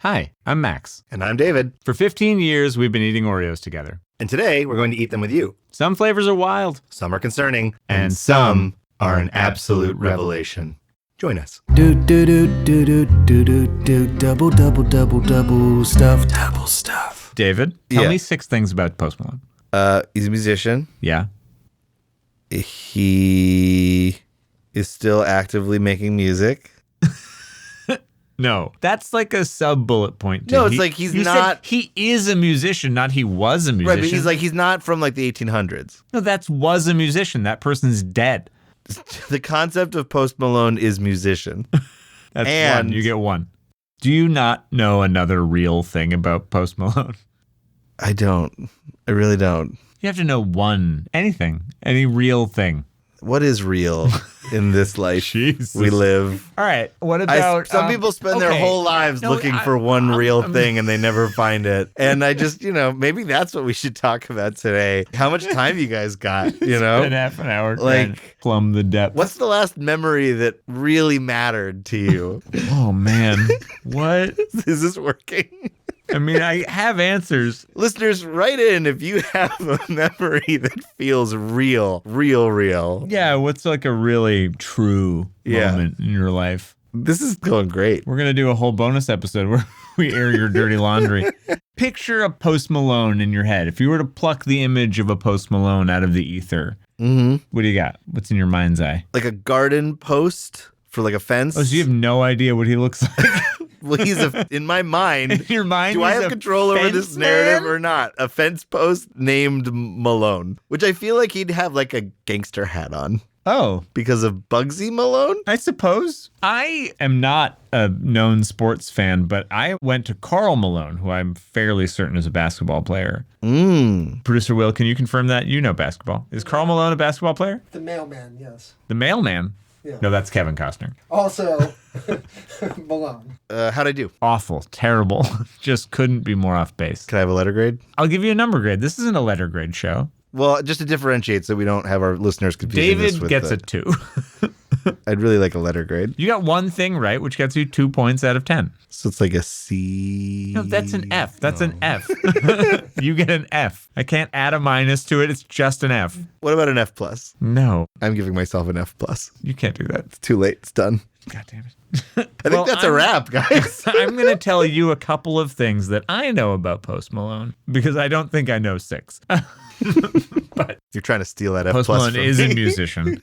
Hi, I'm Max. And I'm David. For 15 years, we've been eating Oreos together. And today, we're going to eat them with you. Some flavors are wild. Some are concerning. And some are an absolute revelation. Join us. Double stuff. David, tell me 6 things about Post Malone. He's a musician. Yeah. He is still actively making music. No, that's like a sub-bullet point. No, it's like he's you not... Said he is a musician, not he was a musician. Right, but he's not from like the 1800s. No, that's was a musician. That person's dead. The concept of Post Malone is musician. That's one. You get one. Do you not know another real thing about Post Malone? I don't. I really don't. You have to know one. Anything. Any real thing. What is real in this life we live? All right. What about... some people spend their whole lives looking for one real thing and they never find it. And I just, maybe that's what we should talk about today. How much time you guys got, Spend half an hour trying to plumb the depth. What's the last memory that really mattered to you? Oh, man. What? Is this working? I mean, I have answers. Listeners, write in if you have a memory that feels real. Yeah, what's like a really true moment in your life? This is going great. We're going to do a whole bonus episode where we air your dirty laundry. Picture a Post Malone in your head. If you were to pluck the image of a Post Malone out of the ether, what do you got? What's in your mind's eye? Like a garden post for like a fence? Oh, so you have no idea what he looks like? Well, in my mind. In your mind, do I have control over this narrative or not? A fence post named Malone, which I feel like he'd have like a gangster hat on. Oh. Because of Bugsy Malone? I suppose. I am not a known sports fan, but I went to Karl Malone, who I'm fairly certain is a basketball player. Producer Will, can you confirm that? You know basketball. Is Karl Malone a basketball player? The mailman, yes. The mailman? Yeah. No, that's Kevin Costner. Also, Malone. How'd I do? Awful. Terrible. Just couldn't be more off base. Can I have a letter grade? I'll give you a number grade. This isn't a letter grade show. Well, just to differentiate so we don't have our listeners confusing this with David gets a 2. I'd really like a letter grade. You got one thing right, which gets you 2 points out of 10. So it's like a C. No, that's an F. That's an F. You get an F. I can't add a minus to it. It's just an F. What about an F plus? No. I'm giving myself an F plus. You can't do that. It's too late. It's done. God damn it. I think that's a wrap, guys. I'm going to tell you a couple of things that I know about Post Malone because I don't think I know 6. But you're trying to steal that F Post plus Malone from is me. a musician.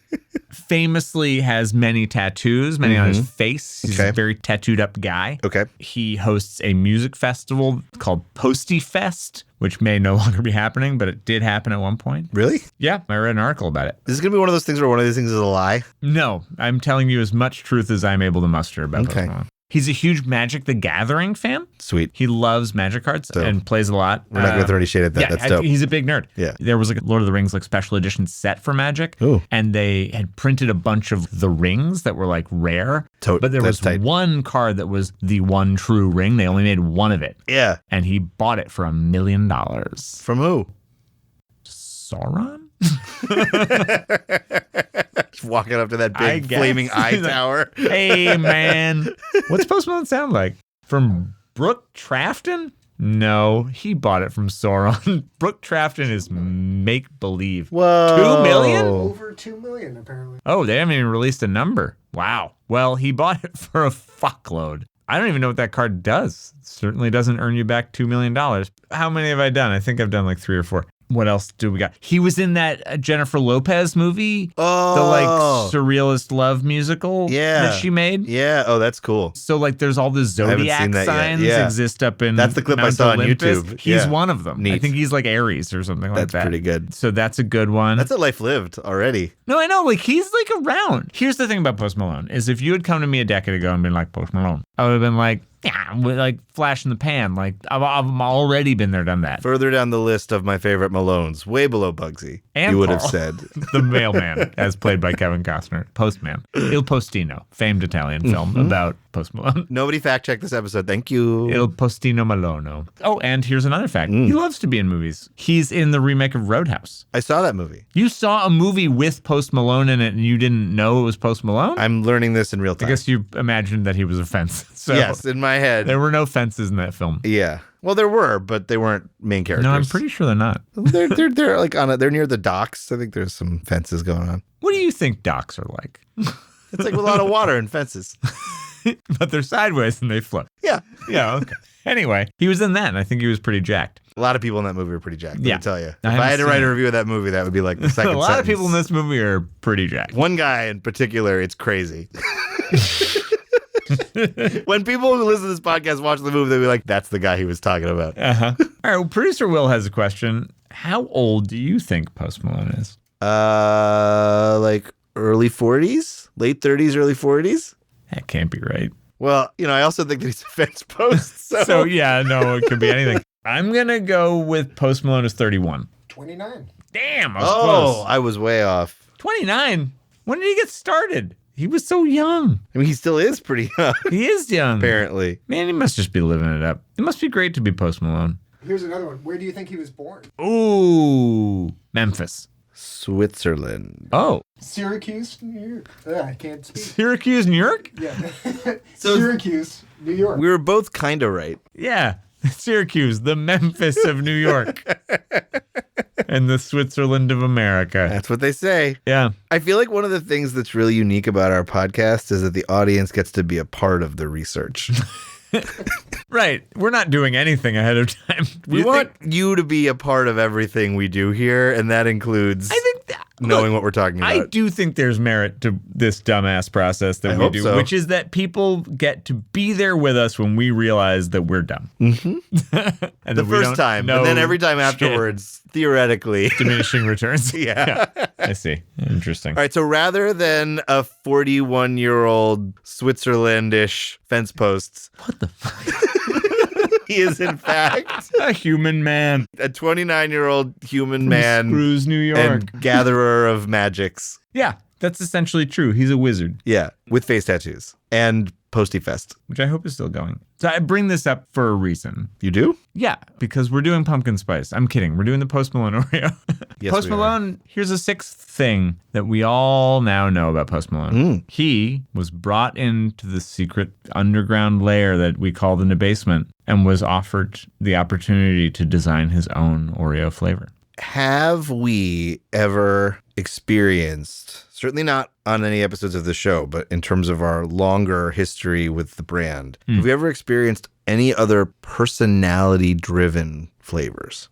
Famously has many tattoos, many on his face. He's a very tattooed up guy. Okay. He hosts a music festival called Posty Fest, which may no longer be happening, but it did happen at one point. Really? Yeah, I read an article about it. Is this going to be one of those things where one of these things is a lie? No, I'm telling you as much truth as I'm able to muster about Post Malone. He's a huge Magic the Gathering fan. Sweet. He loves Magic cards and plays a lot. We're not going to throw any shade at that. Yeah, that's dope. He's a big nerd. Yeah. There was like a Lord of the Rings like special edition set for Magic. Ooh. And they had printed a bunch of the rings that were like rare. But there was one card that was the one true ring. They only made one of it. Yeah. And he bought it for $1 million. From who? Sauron? Just walking up to that big flaming eye tower. Hey, man. What's Post Malone sound like? From Brooke Trafton? No, he bought it from Sauron. Brooke Trafton is make-believe. Whoa. 2 million? Over 2 million, apparently. Oh, they haven't even released a number. Wow. Well, he bought it for a fuckload. I don't even know what that card does. Certainly doesn't earn you back $2 million. How many have I done? I think I've done like 3 or 4. What else do we got? He was in that Jennifer Lopez movie. Oh. The like surrealist love musical that she made. Yeah. Oh, that's cool. So like there's all the zodiac signs exist up in That's the clip Mount I saw Olympus. on YouTube. He's one of them. Neat. I think he's like Aries or something like that. That's pretty good. So that's a good one. That's a life lived already. No, I know. Like he's like around. Here's the thing about Post Malone is if you had come to me a decade ago and been like Post Malone, I would have been like, yeah, like flash in the pan. Like I've already been there, done that. Further down the list of my favorite Malones, way below Bugsy, and you would Carl, have said. The mailman, as played by Kevin Costner. Postman. Il Postino, famed Italian film about Post Malone. Nobody fact checked this episode. Thank you. Il Postino Malono. Oh, and here's another fact. He loves to be in movies. He's in the remake of Roadhouse. I saw that movie. You saw a movie with Post Malone in it and you didn't know it was Post Malone? I'm learning this in real time. I guess you imagined that he was a fence So yes, in my head. there were no fences in that film. Yeah. Well, there were, but they weren't main characters. No, I'm pretty sure they're not. They're like they're near the docks. I think there's some fences going on. What do you think docks are like? It's like a lot of water and fences. But they're sideways and they float. Yeah. Yeah, okay. Anyway, he was in that, and I think he was pretty jacked. A lot of people in that movie are pretty jacked. Let Yeah. me tell you. If I I haven't had to seen write a it. review of that movie, that would be like the second A lot of people in sentence. this movie are pretty jacked. One guy in particular, it's crazy. When people who listen to this podcast watch the movie, they'll be like, that's the guy he was talking about. Uh-huh. All right, well, producer Will has a question. How old do you think Post Malone is? Like early 40s? Late 30s, early 40s? That can't be right. Well, I also think that he's a fence post. So yeah, no, it could be anything. I'm going to go with Post Malone is 31. 29. Damn, I was close. I was way off. 29? When did he get started? He was so young. I mean, he still is pretty young, He is young. apparently. Man, he must just be living it up. It must be great to be Post Malone. Here's another one. Where do you think he was born? Ooh, Memphis. Switzerland. Oh, Syracuse, New York. I can't speak. Syracuse, New York? Yeah. So- Syracuse, New York. We were both kind of right. Yeah, Syracuse, the Memphis of New York. And the Switzerland of America. That's what they say. Yeah. I feel like one of the things that's really unique about our podcast is that the audience gets to be a part of the research. Right. We're not doing anything ahead of time. We want you to be a part of everything we do here, and that includes I think that, knowing look, what we're talking about. I do think there's merit to this dumbass process that I we hope do, so. which is that people get to be there with us when we realize that we're dumb. Mm-hmm. And the that we first don't time, know and then every time shit. afterwards, theoretically. Diminishing returns. Yeah. I see. Interesting. All right, so rather than a 41-year-old Switzerlandish fence posts, What the fuck? he is in fact A human man. a 29-year-old human man Screws New York. and gatherer of magics. Yeah, that's essentially true. He's a wizard, Yeah, with face tattoos and Posty Fest. which I hope is still going. So I bring this up for a reason. You do? Yeah, because we're doing pumpkin spice. I'm kidding. We're doing the Post Malone Oreo. Yes, Post we are. Malone, here's a sixth thing that we all now know about Post Malone. He was brought into the secret underground lair that we call the basement and was offered the opportunity to design his own Oreo flavor. Have we ever experienced, certainly not on any episodes of the show, but in terms of our longer history with the brand, have we ever experienced any other personality-driven flavors?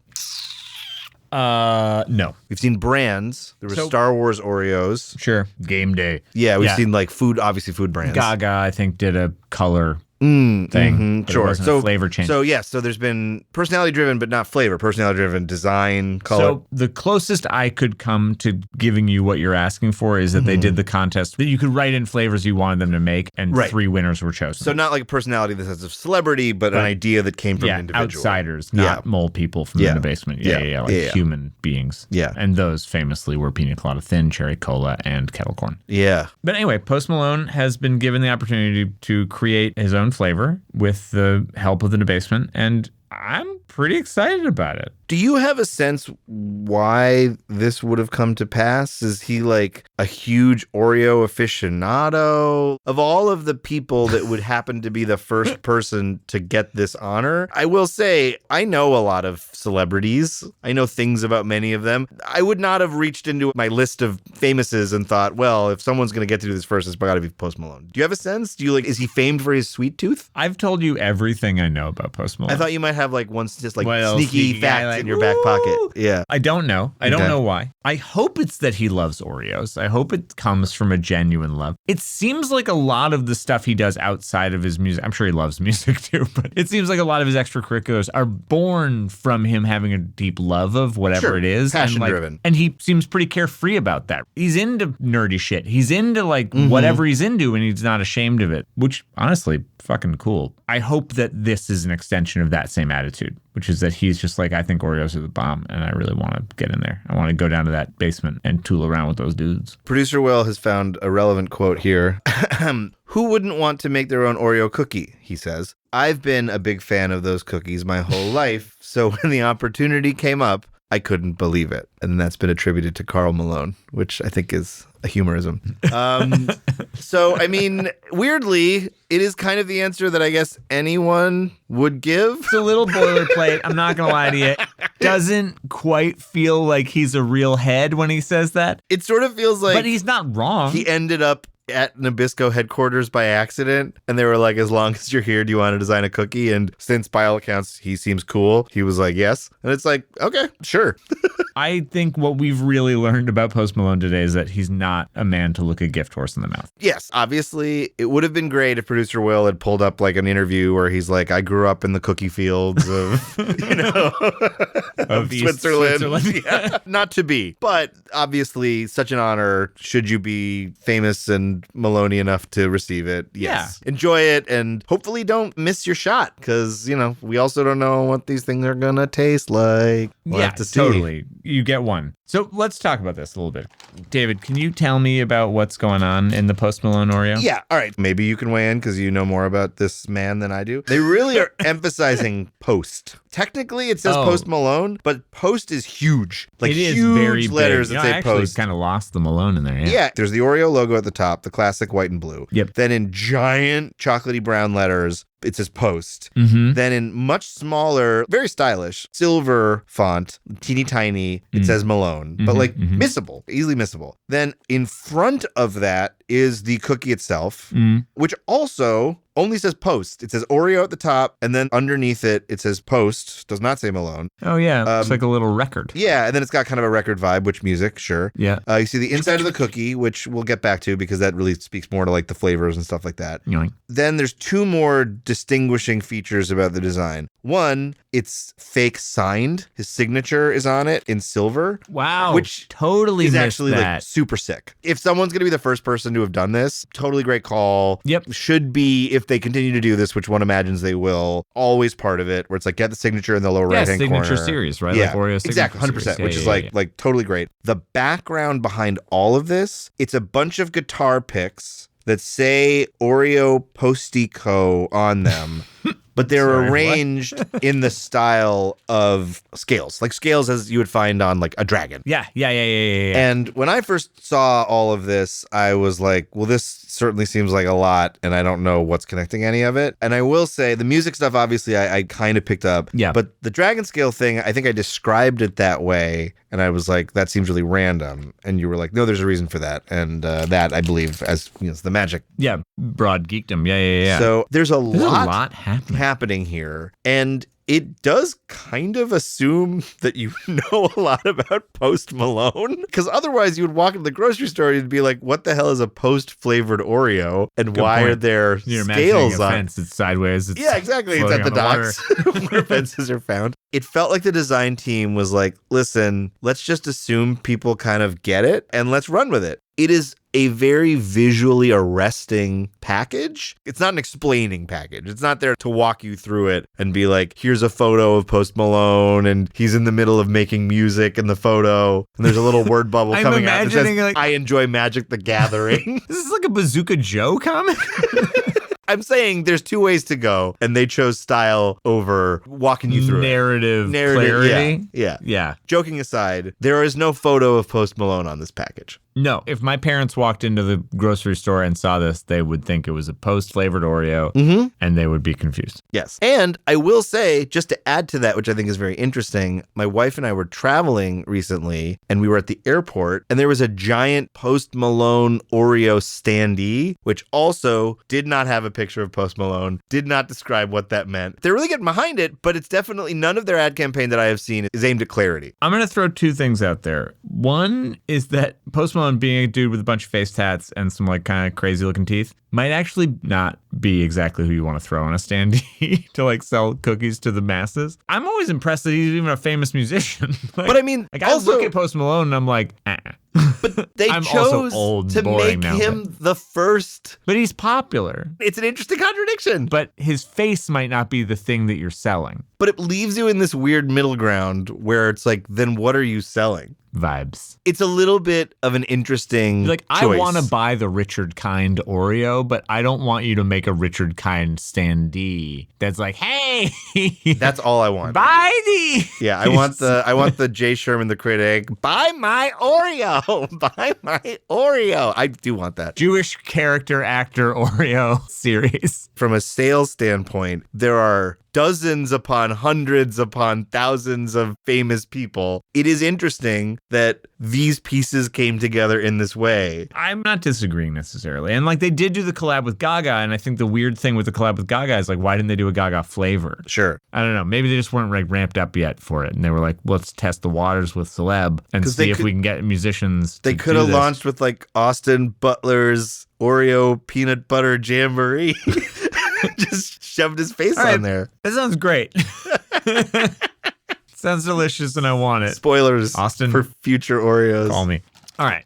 No. We've seen brands. There was So- Star Wars Oreos. Sure. Game day. Yeah, we've Yeah. seen like food, obviously food brands. Gaga, I think, did a color thing. thing. But it Sure. wasn't a flavor change. So yes, so there's been personality driven, but not flavor. Personality driven, design, color. So the closest I could come to giving you what you're asking for is that they did the contest that you could write in flavors you wanted them to make, and Right. 3 winners were chosen. So not like a personality in the sense of celebrity, but an idea that came from yeah, an individual. outsiders, not Yeah. mole people from Yeah. the basement. Yeah. Yeah, like Yeah. human beings. Yeah. And those famously were Pina Colada Thin, Cherry Cola, and Kettle Corn. Yeah. But anyway, Post Malone has been given the opportunity to create his own flavor with the help of the basement, and I'm pretty excited about it. Do you have a sense why this would have come to pass? Is he like a huge Oreo aficionado? Of all of the people that would happen to be the first person to get this honor, I will say I know a lot of celebrities. I know things about many of them. I would not have reached into my list of famouses and thought, well, if someone's going to get to do this first, it's got to be Post Malone. Do you have a sense? Do you like, is he famed for his sweet tooth? I've told you everything I know about Post Malone. I thought you might have like one just like Well, sneaky sneaky guy, fact like, in your back pocket. Yeah. I don't know. I don't Okay. know why. I hope it's that he loves Oreos. I hope it comes from a genuine love. It seems like a lot of the stuff he does outside of his music, I'm sure he loves music too, but it seems like a lot of his extracurriculars are born from him having a deep love of whatever Sure. it is. Passion and driven. And he seems pretty carefree about that. He's into nerdy shit. He's into like whatever he's into, and he's not ashamed of it, which honestly, fucking cool. I hope that this is an extension of that same attitude, which is that he's just like, I think Oreos are the bomb, and I really want to get in there. I want to go down to that basement and tool around with those dudes. Producer Will has found a relevant quote here. Who wouldn't want to make their own Oreo cookie, he says. I've been a big fan of those cookies my whole life, so when the opportunity came up, I couldn't believe it. And that's been attributed to Karl Malone, which I think is a humorism. So, I mean, weirdly, it is kind of the answer that I guess anyone would give. It's a little boilerplate. I'm not going to lie to you. Doesn't quite feel like he's a real head when he says that. It sort of feels like... But he's not wrong. He ended up at Nabisco headquarters by accident, and they were like, as long as you're here, do you want to design a cookie? And since by all accounts he seems cool, he was like, yes. And it's like, okay, sure. I think what we've really learned about Post Malone today is that he's not a man to look a gift horse in the mouth. Yes, obviously, it would have been great if producer Will had pulled up like an interview where he's like, I grew up in the cookie fields of, of Switzerland. Yeah. Not to be, but obviously such an honor should you be famous and Maloney enough to receive it. Yes. Yeah. Enjoy it and hopefully don't miss your shot because, we also don't know what these things are going to taste like. We'll have to see. Totally. You get one. So let's talk about this a little bit. David, can you tell me about what's going on in the Post Malone Oreo? Yeah. All right. Maybe you can weigh in because you know more about this man than I do. They really are emphasizing Post. Technically, it says Post Malone, but Post is huge. Like, it is huge very letters big. that say Post. I kind of lost the Malone in there. Yeah. There's the Oreo logo at the top, the classic white and blue. Yep. Then in giant chocolatey brown letters, it says Post. Mm-hmm. Then in much smaller, very stylish, silver font, teeny tiny, it says Malone, but like missable, easily missable. Then in front of that is the cookie itself, which also only says Post. It says Oreo at the top, and then underneath it, it says Post. Does not say Malone. Oh, yeah. It's like a little record. Yeah, and then it's got kind of a record vibe, which music, sure. Yeah. You see the inside of the cookie, which we'll get back to because that really speaks more to like the flavors and stuff like that. Yoink. Then there's two more distinguishing features about the design. One, it's fake signed. His signature is on it in silver. Wow. Which totally is missed actually that. like super sick. If someone's going to be the first person to have done this, totally great call. Yep. Should be, if they continue to do this, which one imagines they will, always part of it, where it's like get the signature in the lower right-hand corner. Signature series, right? Yeah, like Oreo signature exactly, 100%, series. which is like totally great. The background behind all of this, it's a bunch of guitar picks that say Oreo Postico on them. But they're arranged in the style of scales, like scales as you would find on like a dragon. Yeah. And when I first saw all of this, I was like, well, this certainly seems like a lot, and I don't know what's connecting any of it. And I will say the music stuff, obviously, I kind of picked up. Yeah. But the dragon scale thing, I think I described it that way, and I was like, that seems really random. And you were like, no, there's a reason for that. And that, I believe, as is the magic. Yeah, broad geekdom. Yeah. So there's a lot happening here, and it does kind of assume that you know a lot about Post Malone, because otherwise you would walk into the grocery store and be like, what the hell is a Post flavored Oreo, and Good why point. are there You're scales a on fence. It's sideways. It's yeah, exactly. It's at the docks where fences are found. It felt like the design team was like, listen, let's just assume people kind of get it and let's run with it. It is a very visually arresting package. It's not an explaining package. It's not there to walk you through it and be like, here's a photo of Post Malone and he's in the middle of making music in the photo and there's a little word bubble coming out that says, like, I enjoy Magic the Gathering. This is like a Bazooka Joe comic? I'm saying there's two ways to go, and they chose style over walking you through narrative clarity. Yeah. Joking aside, there is no photo of Post Malone on this package. No, if my parents walked into the grocery store and saw this, they would think it was a Post-flavored Oreo, and they would be confused. Yes. And I will say, just to add to that, which I think is very interesting, my wife and I were traveling recently, and we were at the airport, and there was a giant Post Malone Oreo standee, which also did not have a picture of Post Malone, did not describe what that meant. They're really getting behind it, but it's definitely none of their ad campaign that I have seen is aimed at clarity. I'm going to throw two things out there. One is that Post Malone being a dude with a bunch of face tats and some like kind of crazy looking teeth might actually not be exactly who you want to throw on a standee to like sell cookies to the masses. I'm always impressed that he's even a famous musician. Like, but I mean, like I look at Post Malone and I'm like, But they I'm chose old, to make him the first. But he's popular. It's an interesting contradiction. But his face might not be the thing that you're selling. But it leaves you in this weird middle ground where it's like, then what are you selling? vibes. It's a little bit of an interesting Like, I choice. want to buy the Richard Kind Oreo, but I don't want you to make a Richard Kind standee that's like, hey, That's all I want. buy these. Yeah, I want the Jay Sherman the critic. Buy my Oreo. Buy my Oreo. I do want that. Jewish character actor Oreo series. From a sales standpoint, there are dozens upon hundreds upon thousands of famous people. It is interesting that these pieces came together in this way. I'm not disagreeing necessarily. And like they did do the collab with Gaga, and I think the weird thing with the collab with Gaga is like, why didn't they do a Gaga flavor? Sure. I don't know. Maybe they just weren't like ramped up yet for it. And they were like, let's test the waters with celeb and 'Cause see they if we can get musicians They to could do have this. launched with like Austin Butler's Oreo peanut butter jamboree. Just shoved his face All right. on there. That sounds great. Sounds delicious and I want it. Spoilers Austin, for future Oreos. call me. All right.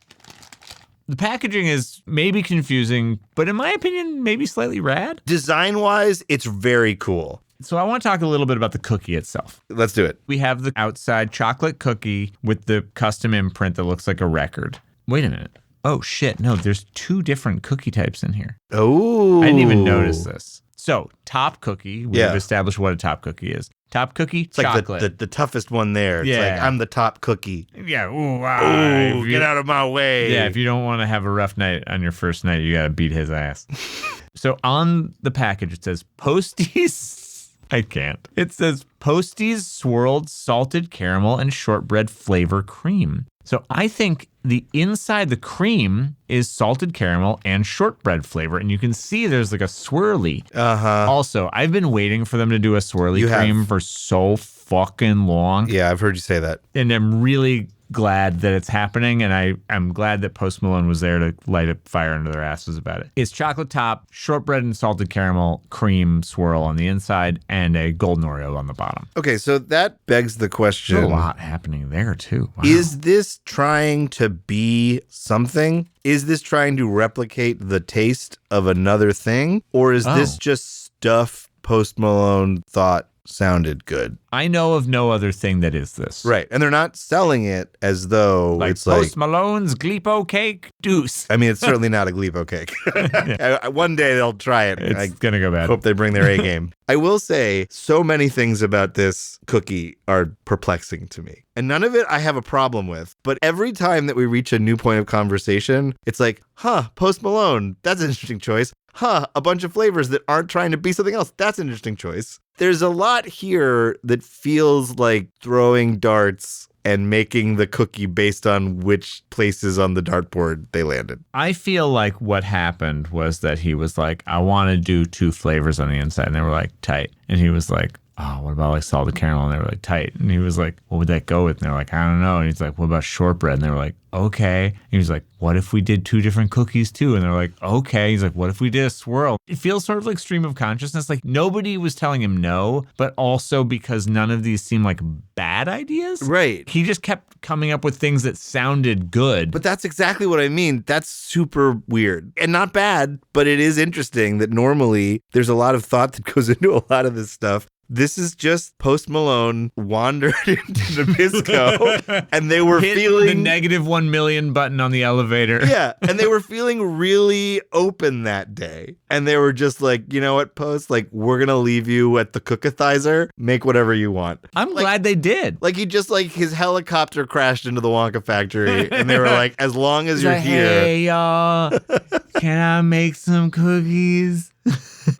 The packaging is maybe confusing, but in my opinion, maybe slightly rad. Design-wise, it's very cool. So I want to talk a little bit about the cookie itself. Let's do it. We have the outside chocolate cookie with the custom imprint that looks like a record. Wait a minute. Oh, shit. No, there's 2 different cookie types in here. Oh. I didn't even notice this. So, top cookie. We've Yeah. established what a top cookie is. Top cookie, It's like chocolate. the toughest one there. It's Yeah. like, I'm the top cookie. Yeah. Ooh, wow. Oh, If you- get out of my way. Yeah, if you don't want to have a rough night on your first night, you got to beat his ass. So on the package, it says Posties. I can't. It says Posties swirled salted caramel and shortbread flavor cream. So I think the inside the cream is salted caramel and shortbread flavor. And you can see there's like a swirly. Uh-huh. Also, I've been waiting for them to do a swirly You have. cream for so fucking long. Yeah, I've heard you say that. And I'm really glad that it's happening, and I'm glad that Post Malone was there to light a fire under their asses about it. It's chocolate top, shortbread and salted caramel cream swirl on the inside, and a golden Oreo on the bottom. Okay, so that begs the question. There's a lot happening there, too. Wow. Is this trying to be something? Is this trying to replicate the taste of another thing? Or is this just stuff Post Malone thought sounded good? I know of no other thing that is this. Right. And they're not selling it as though Like it's Post like... Malone's Gleepo Cake Deuce. I mean, it's certainly not a Gleepo cake. One day they'll try it. It's I going to go bad. hope they bring their A game. I will say so many things about this cookie are perplexing to me. And none of it I have a problem with. But every time that we reach a new point of conversation, it's like, Post Malone, that's an interesting choice. A bunch of flavors that aren't trying to be something else. That's an interesting choice. There's a lot here that feels like throwing darts and making the cookie based on which places on the dartboard they landed. I feel like what happened was that he was like, I want to do 2 flavors on the inside. And they were like, tight. And he was like, oh, what about like salted caramel? And they were like, tight. And he was like, what would that go with? And they're like, I don't know. And he's like, what about shortbread? And they were like, okay. And he was like, what if we did 2 different cookies too? And they're like, okay. He's like, what if we did a swirl? It feels sort of like stream of consciousness. Like nobody was telling him no, but also because none of these seem like bad ideas. Right. He just kept coming up with things that sounded good. But that's exactly what I mean. That's super weird and not bad, but it is interesting that normally there's a lot of thought that goes into a lot of this stuff. This is just Post Malone wandered into Nabisco and they were hit feeling the -1 million button on the elevator. Yeah, and they were feeling really open that day. And they were just like, you know what, Post? Like, we're going to leave you at the cookathizer. Make whatever you want. I'm glad they did. Like, he just, like, his helicopter crashed into the Wonka factory. And they were like, as long as you're Like, here. hey, y'all, can I make some cookies?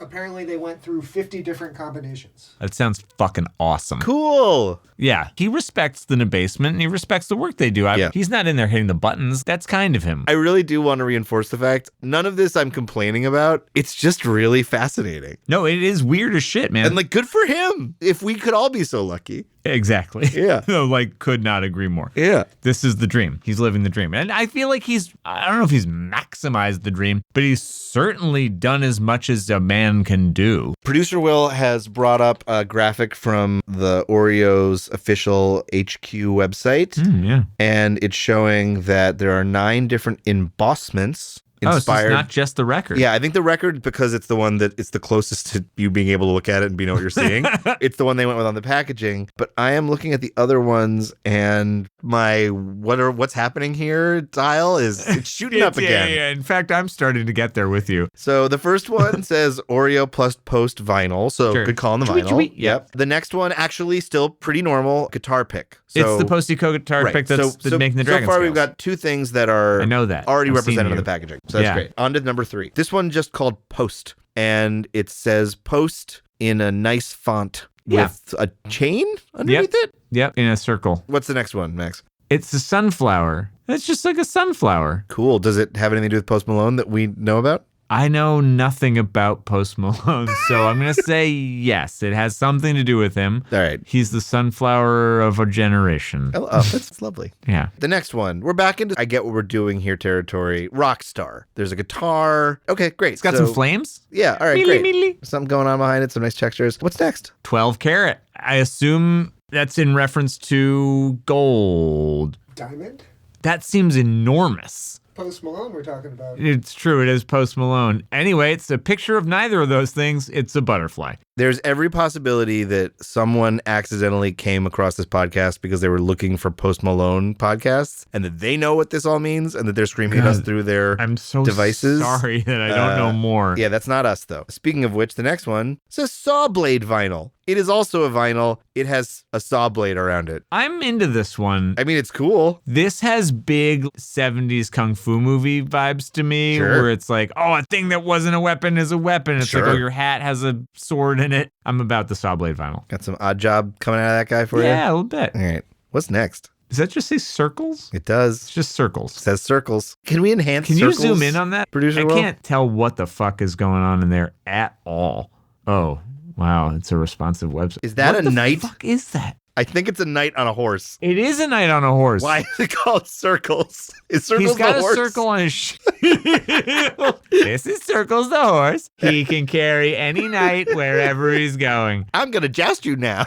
Apparently, they went through 50 different combinations. That sounds fucking awesome. Cool. Yeah, he respects the Nabasement and he respects the work they do. Yeah. He's not in there hitting the buttons. That's kind of him. I really do want to reinforce the fact none of this I'm complaining about. It's just really fascinating. No, it is weird as shit, man. And, like, good for him. If we could all be so lucky. Exactly. Yeah. No, like, could not agree more. Yeah. This is the dream. He's living the dream. And I feel like I don't know if he's maximized the dream, but he's certainly done as much as a man can do. Producer Will has brought up a graphic from the Oreo's official HQ website, Yeah. and it's showing that there are 9 different embossments Oh, so inspired. it's not just the record. Yeah, I think the record, because it's the one that it's the closest to you being able to look at it and know what you're seeing. It's the one they went with on the packaging. But I am looking at the other ones, and my what's happening here tile is it's shooting up again. Yeah. In fact, I'm starting to get there with you. So the first one says Oreo plus Post vinyl. So Sure. good call on the Chewy, vinyl. chewy. Yep. The next one actually still pretty normal guitar pick. So, It's the Posty Co guitar right. pick that's making the Dragon So far, scales. we've got two things that are I know that. already I've represented seen on you. the packaging. So that's Yeah. great. On to number 3. This one just called Post, and it says Post in a nice font with a chain underneath it. Yep, in a circle. What's the next one, Max? It's a sunflower. It's just like a sunflower. Cool. Does it have anything to do with Post Malone that we know about? I know nothing about Post Malone, so I'm going to say yes. It has something to do with him. All right. He's the sunflower of a generation. Oh, that's lovely. Yeah. The next one, we're back into I get what we're doing here territory. Rockstar. There's a guitar. Okay, great. It's got some flames. Yeah, all right, Mealy, great. mealy. Something going on behind it, some nice textures. What's next? 12 karat. I assume that's in reference to gold. Diamond? That seems enormous. Post Malone we're talking about. It's true. It is Post Malone. Anyway, it's a picture of neither of those things. It's a butterfly. There's every possibility that someone accidentally came across this podcast because they were looking for Post Malone podcasts and that they know what this all means and that they're screaming at us through their I'm so devices. sorry that I don't know more. Yeah, that's not us, though. Speaking of which, the next one says saw blade vinyl. It is also a vinyl. It has a saw blade around it. I'm into this one. I mean, it's cool. This has big 70s kung fu movie vibes to me, Sure. where it's like, oh, a thing that wasn't a weapon is a weapon. It's like, Sure. oh, your hat has a sword in it. I'm about the saw blade vinyl. Got some odd job coming out of that guy for you? Yeah, a little bit. All right. What's next? Does that just say circles? It does. It's just circles. It says circles. Can we enhance Can you circles? zoom in on that? Producer I Will? can't tell what the fuck is going on in there at all. Oh, wow. It's a responsive website. Is that what a the knight? fuck is that? I think it's a knight on a horse. It is a knight on a horse. Why is it called circles? Is circles He's got the a horse? circle on his shield. This is Circles the horse. He can carry any knight wherever he's going. I'm going to joust you now.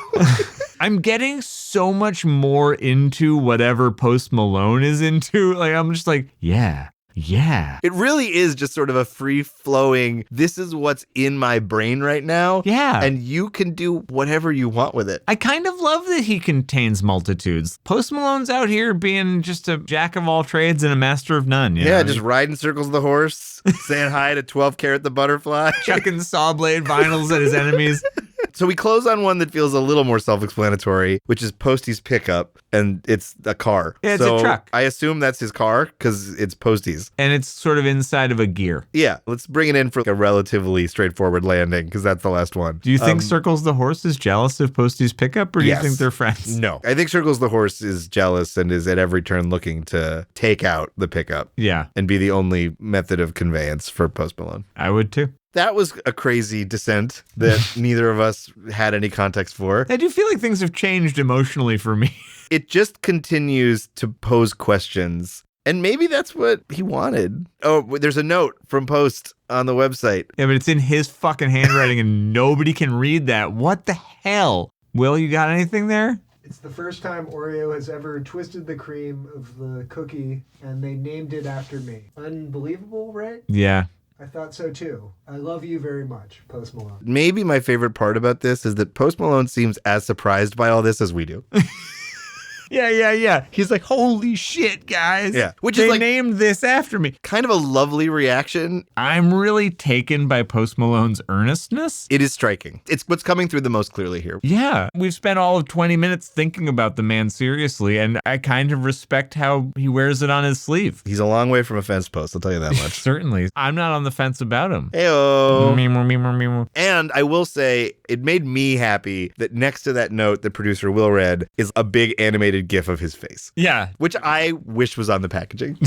I'm getting so much more into whatever Post Malone is into. Like, I'm just like, yeah. It really is just sort of a free-flowing, this is what's in my brain right now. Yeah. And you can do whatever you want with it. I kind of love that he contains multitudes. Post Malone's out here being just a jack of all trades and a master of none. You know? Just riding circles the horse, saying hi to 12 Karat the butterfly. chucking saw blade vinyls at his enemies. So we close on one that feels a little more self-explanatory, which is Posty's pickup, and it's a car. Yeah, it's a truck. I assume that's his car because it's Posty's. And it's sort of inside of a gear. Yeah, let's bring it in for a relatively straightforward landing because that's the last one. Do you think Circles the horse is jealous of Posty's pickup, or do yes. you think they're friends? No. I think Circles the horse is jealous and is at every turn looking to take out the pickup Yeah, and be the only method of conveyance for Post Malone. I would too. That was a crazy descent that neither of us had any context for. I do feel like things have changed emotionally for me. It just continues to pose questions. And maybe that's what he wanted. Oh, there's a note from Post on the website. Yeah, but it's in his fucking handwriting and nobody can read that. What the hell? Will, you got anything there? It's the first time Oreo has ever twisted the cream of the cookie, and they named it after me. Unbelievable, right? Yeah. I thought so too. I love you very much, Post Malone. Maybe my favorite part about this is that Post Malone seems as surprised by all this as we do. Yeah. He's like, holy shit, guys. Yeah, which they is like named this after me. kind of a lovely reaction. I'm really taken by Post Malone's earnestness. It is striking. It's what's coming through the most clearly here. Yeah, we've spent all of 20 minutes thinking about the man seriously, and I kind of respect how he wears it on his sleeve. He's a long way from a fence post, I'll tell you that much. Certainly. I'm not on the fence about him. Heyo. Meow. And I will say, it made me happy that next to that note that producer Will read is a big animated GIF of his face, Yeah. which I wish was on the packaging.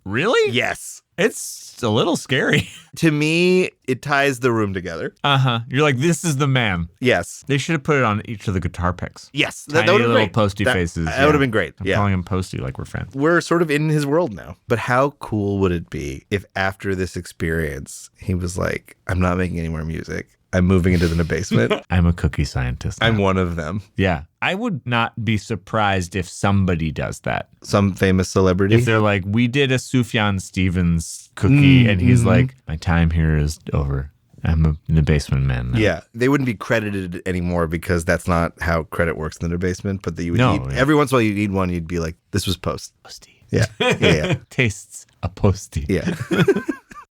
Really? Yes. It's a little scary. To me, it ties the room together. Uh-huh. You're like, this is the man. Yes. They should have put it on each of the guitar picks. Yes. Tiny That would have little been great. posty That- faces. That would have been great. I'm Yeah. calling him Posty like we're friends. We're sort of in his world now. But how cool would it be if after this experience, he was like, I'm not making any more music. I'm moving into the basement. I'm a cookie scientist. I'm one of them. Yeah. I would not be surprised if somebody does that. Some famous celebrity. If they're like, we did a Sufjan Stevens cookie, and he's like, my time here is over. I'm in the basement man now. Yeah, they wouldn't be credited anymore because that's not how credit works in the basement. But you would eat, yeah. every once in a while you'd eat one, you'd be like, this was Post. Posty. Yeah, yeah. Tastes a Posty. Yeah.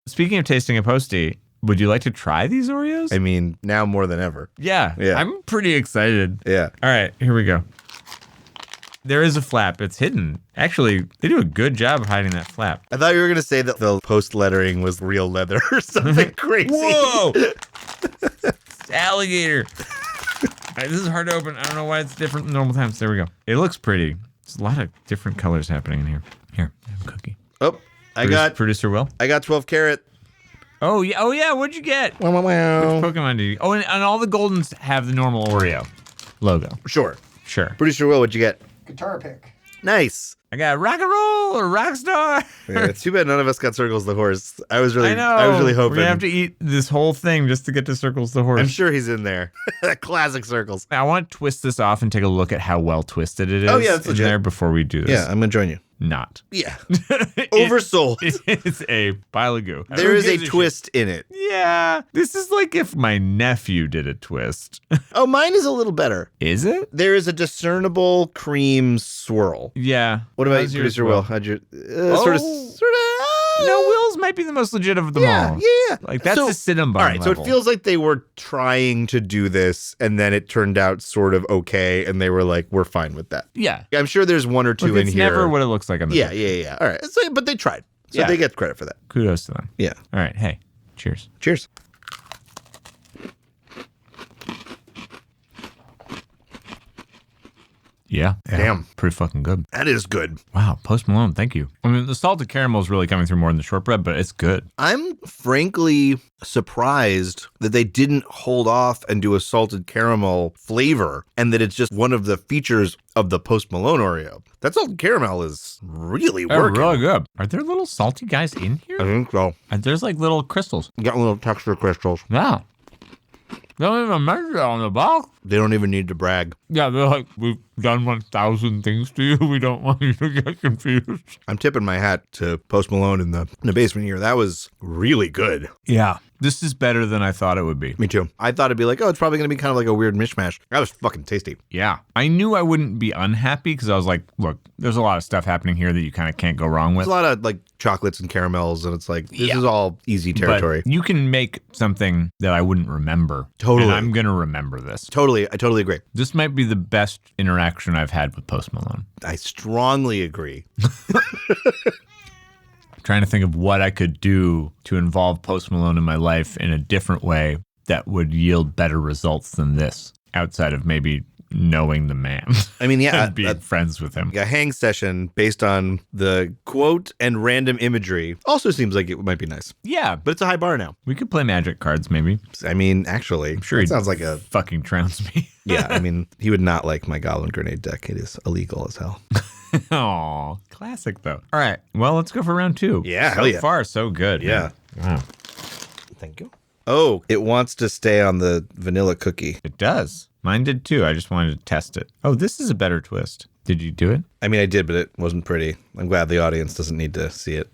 Speaking of tasting a Posty, would you like to try these Oreos? I mean, now more than ever. Yeah. I'm pretty excited. Yeah. All right, here we go. There is a flap. It's hidden. Actually, they do a good job of hiding that flap. I thought you were going to say that the Post lettering was real leather or something crazy. Whoa! It's alligator. All right, this is hard to open. I don't know why it's different than normal times. There we go. It looks pretty. There's a lot of different colors happening in here. Here, I have a cookie. Oh, I got Producer Will. I got 12 karat. Oh yeah, what'd you get? Wow, wow, wow. Which Pokemon did you? Oh, and all the Goldens have the normal Oreo logo. Sure. Sure. Will, what'd you get? Guitar pick. Nice. I got rock and roll or rock star. Yeah, it's too bad none of us got Circles the horse. I was really know. I was really hoping. We're gonna have to eat this whole thing just to get to Circles the horse. I'm sure he's in there. Classic Circles. I want to twist this off and take a look at how well twisted it is. Oh, yeah, that's in legit. there before we do this. Yeah, I'm gonna join you. Not. Yeah. Oversold. It's a pile of goo. There Who is a gives shit? twist in it. Yeah. This is like if my nephew did a twist. Oh, mine is a little better. Is it? There is a discernible cream swirl. Yeah. What about How's you, yours, Producer Will? Will? How'd you sort of No, Will's might be the most legit of them all. Yeah. Like that's So- the Cinnabon All right, so level. it feels like they were trying to do this, and then it turned out sort of okay, and they were like, "We're fine with that." Yeah. I'm sure there's one or two Look, in it's here. never what it looks like on the Yeah. All right, so, but they tried, so Yeah. they get credit for that. Kudos to them. Yeah. All right. Hey, cheers. Cheers. Yeah. Damn. Pretty fucking good. That is good. Wow. Post Malone. Thank you. I mean, the salted caramel is really coming through more than the shortbread, but it's good. I'm frankly surprised that they didn't hold off and do a salted caramel flavor, and that it's just one of the features of the Post Malone Oreo. That salted caramel is really They're working. really good. Are there little salty guys in here? I think so. There's like little crystals. Got little texture crystals. Yeah. They don't even measure that on the box. They don't even need to brag. Yeah, they're like, we've done 1,000 things to you. We don't want you to get confused. I'm tipping my hat to Post Malone in the basement here. That was really good. Yeah. This is better than I thought it would be. Me too. I thought it'd be like, oh, it's probably going to be kind of like a weird mishmash. That was fucking tasty. Yeah. I knew I wouldn't be unhappy because I was like, look, there's a lot of stuff happening here that you kind of can't go wrong with. There's a lot of like chocolates and caramels, and it's like, this Yeah. is all easy territory. But you can make something that I wouldn't remember. Totally. And I'm going to remember this. Totally. I totally agree. This might be the best interaction I've had with Post Malone. I strongly agree. Trying to think of what I could do to involve Post Malone in my life in a different way that would yield better results than this, outside of maybe knowing the man I mean, yeah, and being friends with him. a hang session based on the quote and random imagery also seems like it might be nice. Yeah, But it's a high bar now. we could play magic cards maybe. I mean, actually, I'm Sure, it he sounds like a... fucking trounce me. Yeah, I mean, he would not like my Goblin Grenade deck. It is illegal as hell. Aw, classic though. All right, well, let's go for round 2. Yeah, so hell yeah. far so good. Yeah. Man. Wow. Thank you. Oh, it wants to stay on the vanilla cookie. It does. Mine did too. I just wanted to test it. Oh, this is a better twist. Did you do it? I mean, I did, but it wasn't pretty. I'm glad the audience doesn't need to see it.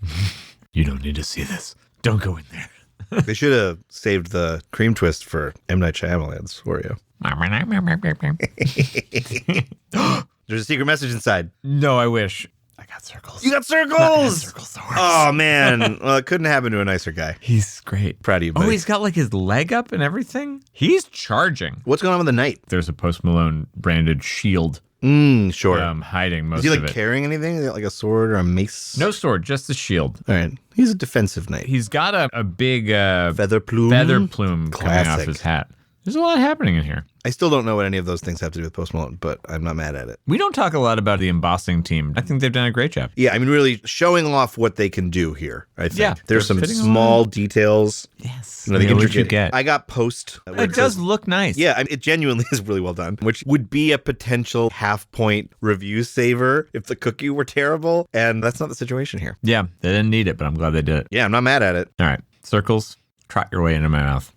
You don't need to see this. Don't go in there. They should have saved the cream twist for M. Night Shyamalan's Oreo. There's a secret message inside. No, I wish. I got circles. You got circles! Circles the horse. Oh, man. Well, it couldn't happen to a nicer guy. He's great. Proud of you, Oh, buddy. he's got like his leg up and everything. He's charging. What's going on with the knight? There's a Post Malone branded shield Sure. hiding most Is he of like it. carrying anything? Like a sword or a mace? No sword, just the shield. All right. He's a defensive knight. He's got a big Feather plume. feather plume coming off Classic. his hat. There's a lot happening in here. I still don't know what any of those things have to do with Post Malone, but I'm not mad at it. We don't talk a lot about the embossing team. I think they've done a great job. Yeah, I mean, really showing off what they can do here, I think. Yeah, There's some fitting small details. Yes. You know, they Yeah, can what'd you get? I got Post. It does look nice. Yeah, I mean, it genuinely is really well done, which would be a potential half-point review saver if the cookie were terrible, and that's not the situation here. Yeah, they didn't need it, but I'm glad they did it. Yeah, I'm not mad at it. All right, circles. trot your way into my mouth.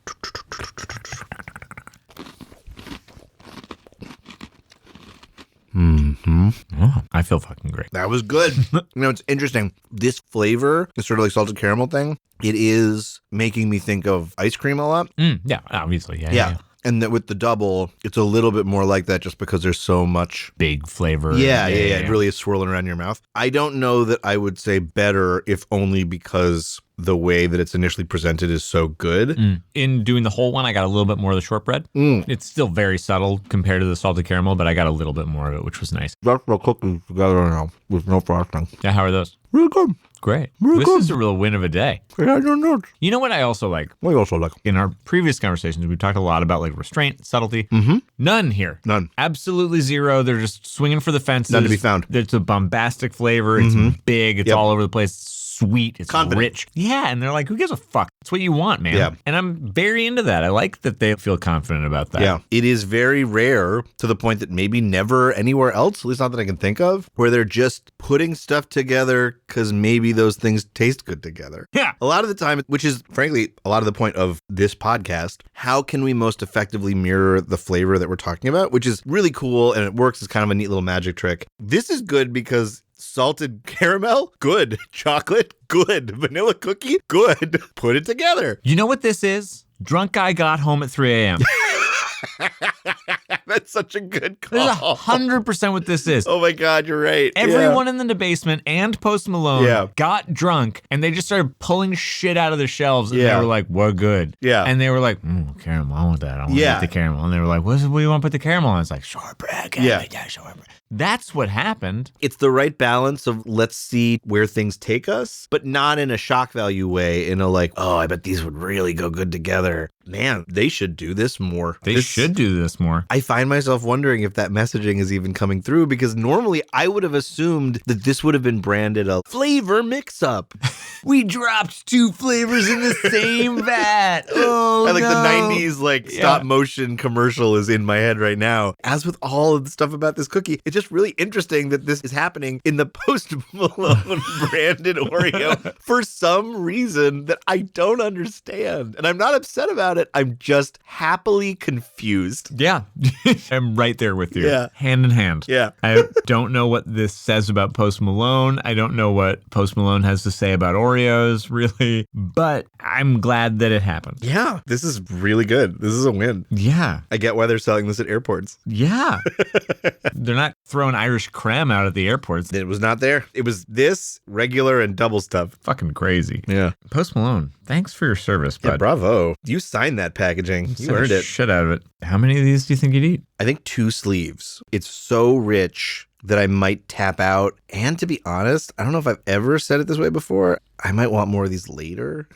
Oh, I feel fucking great. That was good. It's interesting. This flavor, this sort of like salted caramel thing, it is making me think of ice cream a lot. Yeah, obviously. Yeah. And that with the double, it's a little bit more like that just because there's so much Big flavor. Yeah. It really is swirling around your mouth. I don't know that I would say better, if only because the way that it's initially presented is so good. In doing the whole one, I got a little bit more of the shortbread. It's still very subtle compared to the salted caramel, but I got a little bit more of it, which was nice. That's the cookies together now with no frosting. Yeah, how are those? Really good. Great. Really This good. is a real win of a day. Yeah, I don't know. You know what I also like? We also like In our previous conversations, we talked a lot about like restraint, subtlety. None here. none. Absolutely zero. They're just swinging for the fences. None to be found. It's a bombastic flavor. It's big. It's Yep. all over the place. It's sweet. It's Confident. rich. Yeah, and they're like, who gives a fuck? It's what you want, man. Yeah. And I'm very into that. I like that they feel confident about that. Yeah. It is very rare to the point that maybe never anywhere else, at least not that I can think of, where they're just putting stuff together because maybe those things taste good together. Yeah. A lot of the time, which is frankly a lot of the point of this podcast, how can we most effectively mirror the flavor that we're talking about, which is really cool and it works as kind of a neat little magic trick. This is good because salted caramel, good. Chocolate, good. Vanilla cookie, good. Put it together. You know what this is? Drunk guy got home at 3 a.m. That's such a good call. There's 100% what this is. Oh my God, you're right. Everyone in the basement and Post Malone Yeah. got drunk and they just started pulling shit out of the shelves and Yeah. they were like, we're good. Yeah. And they were like, caramel, I want that. I want Yeah. the caramel. And they were like, what do you want to put the caramel on? It's like, shortbread. Yeah. Shortbread. That's what happened. It's the right balance of let's see where things take us, but not in a shock value way, in a like, oh, I bet these would really go good together. Man, they should do this more. They should do this more. I find myself wondering if that messaging is even coming through, because normally I would have assumed that this would have been branded a flavor mix-up. We dropped 2 flavors in the same vat. Oh, And like no. the 90s like stop motion commercial is in my head right now. As with all of the stuff about this cookie, it's just really interesting that this is happening in the Post Malone branded Oreo for some reason that I don't understand. And I'm not upset about it. I'm just happily confused. Yeah. I'm right there with you. Yeah. Hand in hand. Yeah. I don't know what this says about Post Malone. I don't know what Post Malone has to say about Oreos, really. But I'm glad that it happened. Yeah, this is really good. This is a win. Yeah. I get why they're selling this at airports. Yeah. They're not throwing Irish creme out at the airports. It was not there. It was this, regular, and double stuff. Fucking crazy. Yeah. Post Malone, thanks for your service, Yeah, bud. bravo. You signed that packaging. You Sent the earned it. shit out of it. How many of these do you think you'd eat? I think 2 sleeves. It's so rich that I might tap out. And to be honest, I don't know if I've ever said it this way before. I might want more of these later.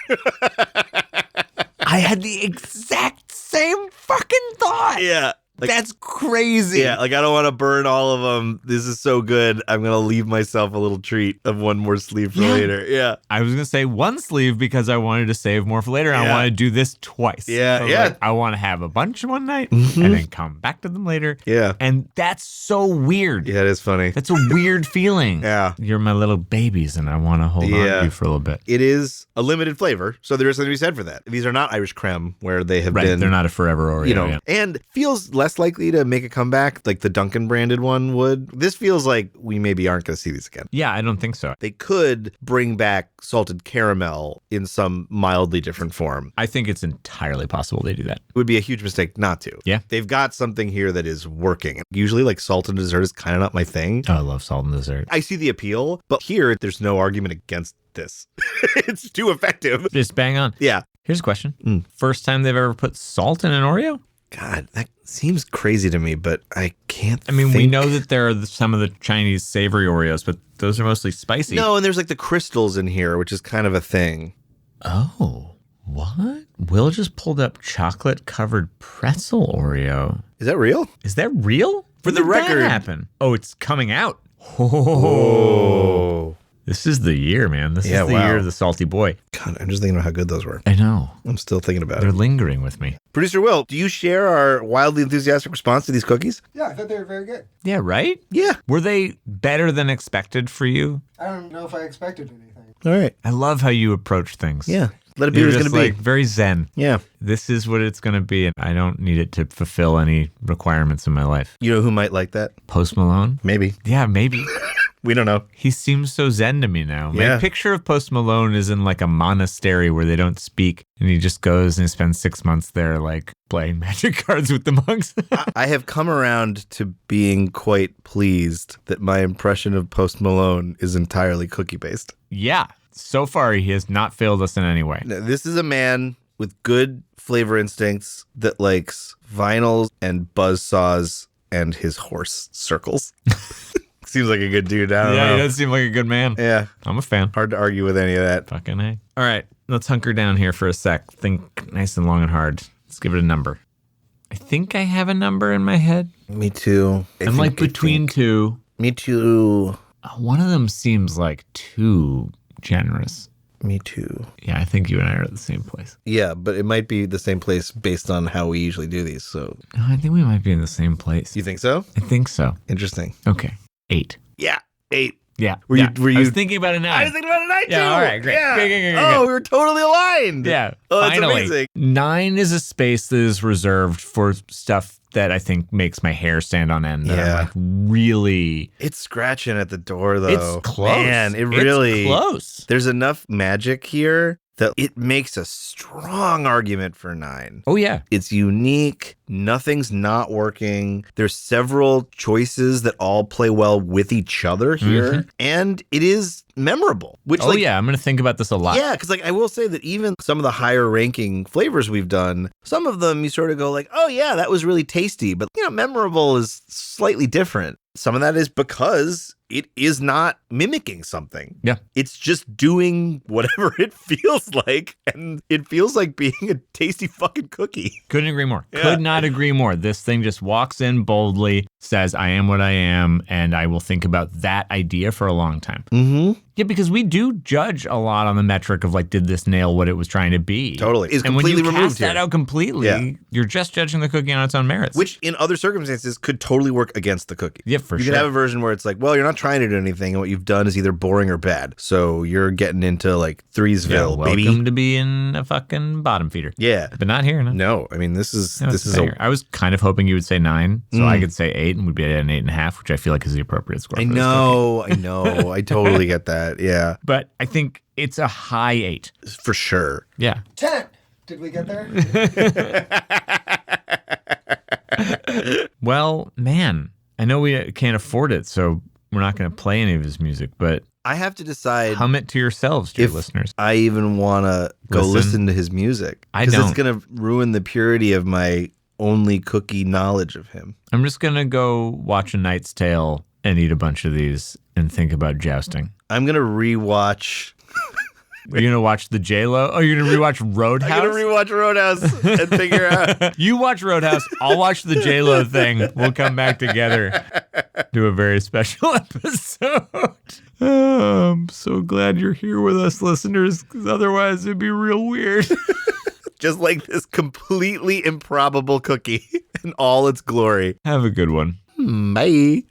I had the exact same fucking thought. Yeah. Like, That's crazy. yeah, like I don't want to burn all of them. This is so good. I'm going to leave myself a little treat of one more sleeve for Yeah. later. Yeah. I was going to say 1 sleeve because I wanted to save more for later. And I Yeah. want to do this twice. Yeah, I was yeah. like, I want to have a bunch one night and then come back to them later. Yeah. And that's so weird. Yeah, it is funny. That's a weird feeling. Yeah. You're my little babies and I want to hold on Yeah. to you for a little bit. It is a limited flavor, so there is something to be said for that. These are not Irish creme where they have Right. been, They're not a forever Oreo. you know, yeah. and feels less likely to make a comeback like the Dunkin' branded one would. This feels like we maybe aren't going to see these again. Yeah, I don't think so. They could bring back salted caramel in some mildly different form. I think it's entirely possible they do that. It would be a huge mistake not to. Yeah. They've got something here that is working. Usually like salt and dessert is kind of not my thing. Oh, I love salt and dessert. I see the appeal, but here there's no argument against this. It's too effective. Just bang on. Yeah. Here's a question. First time they've ever put salt in an Oreo? God, that seems crazy to me, but I can't I mean, we think. know that there are some of the Chinese savory Oreos, but those are mostly spicy. No, and there's like the crystals in here, which is kind of a thing. Oh, what? Will just pulled up chocolate covered pretzel Oreo. Is that real? Is that real? For When the did that record- happen? Oh, it's coming out. Oh. This is the year, man. This Yeah, is the wow. year of the salty boy. God, I'm just thinking about how good those were. I know. I'm still thinking about They're it. lingering with me. Producer Will, do you share our wildly enthusiastic response to these cookies? Yeah, I thought they were very good. Yeah, right? Yeah. Were they better than expected for you? I don't know if I expected anything. All right. I love how you approach things. Yeah. Let it be You're what it's just going to like be. very zen. Yeah. This is what it's going to be, and I don't need it to fulfill any requirements in my life. You know who might like that? Post Malone? Maybe. Yeah, maybe. We don't know. He seems so zen to me now. Yeah. My picture of Post Malone is in like a monastery where they don't speak, and he just goes and he spends 6 months there, like playing magic cards with the monks. I have come around to being quite pleased that my impression of Post Malone is entirely cookie-based. Yeah. So far, he has not failed us in any way. Now, this is a man with good flavor instincts that likes vinyls and buzzsaws and his horse circles. Seems like a good dude. I don't know. He does seem like a good man. Yeah. I'm a fan. Hard to argue with any of that. Fucking A. All right, let's hunker down here for a sec. Think nice and long and hard. Let's give it a number. I think I have a number in my head. Me too. I'm like between two. Me too. One of them seems like too generous. Me too. Yeah, I think you and I are at the same place. Yeah, but it might be the same place based on how we usually do these. So No, I think we might be in the same place. you think so? I think so. Interesting. Okay. 8. Yeah. 8. Yeah. Were yeah. you? I was thinking about a 9. I was thinking about it. I too. Yeah, all right, great. Yeah. Good. Oh, we were totally aligned. Yeah. Oh, that's finally. amazing. 9 is a space that is reserved for stuff that I think makes my hair stand on end. That Yeah. I'm like really. It's scratching at the door, though. It's close. Man, it really. It's close. There's enough magic here that it makes a strong argument for 9. Oh, yeah. It's unique. Nothing's not working. There's several choices that all play well with each other here. And it is memorable. Which, Oh, yeah. I'm going to think about this a lot. Yeah, because like I will say that even some of the higher ranking flavors we've done, some of them you sort of go like, oh yeah, that was really tasty. But memorable is slightly different. Some of that is because it is not mimicking something. Yeah. It's just doing whatever it feels like. And it feels like being a tasty fucking cookie. Couldn't agree more. Yeah. Could not agree more. This thing just walks in boldly, says, I am what I am, and I will think about that idea for a long time. Mm-hmm. Yeah, because we do judge a lot on the metric of like, did this nail what it was trying to be? Totally. It's And when completely you removed cast that here. out completely, Yeah. you're just judging the cookie on its own merits. Which in other circumstances could totally work against the cookie. Yeah, for You sure. can have a version where it's like, well, you're not trying to do anything, and what you've done is either boring or bad. So you're getting into like Threesville, welcome baby. to being a fucking bottom feeder. Yeah. But not here, no. No, I mean this is No, this it's is fair. I was kind of hoping you would say 9, so I could say 8, and we'd be at an 8.5, which I feel like is the appropriate score. I for this cookie. know, I totally get that. Yeah, But I think it's a high 8. for sure. Yeah. 10. Did we get there? Well, man, I know we can't afford it, so we're not going to play any of his music, but I have to decide hum it to yourselves, dear if listeners. I even want to go Listen. listen to his music. I Because it's don't. going to ruin the purity of my only cookie knowledge of him. I'm just going to go watch A Knight's Tale and eat a bunch of these and think about jousting. I'm going to rewatch. Are you going to watch the J-Lo? Oh, you're going to rewatch Roadhouse? I'm going to rewatch Roadhouse and figure out. You watch Roadhouse. I'll watch the J-Lo thing. We'll come back together. Do a very special episode. Oh, I'm so glad you're here with us, listeners, because otherwise it'd be real weird. Just like this completely improbable cookie in all its glory. Have a good one. Bye.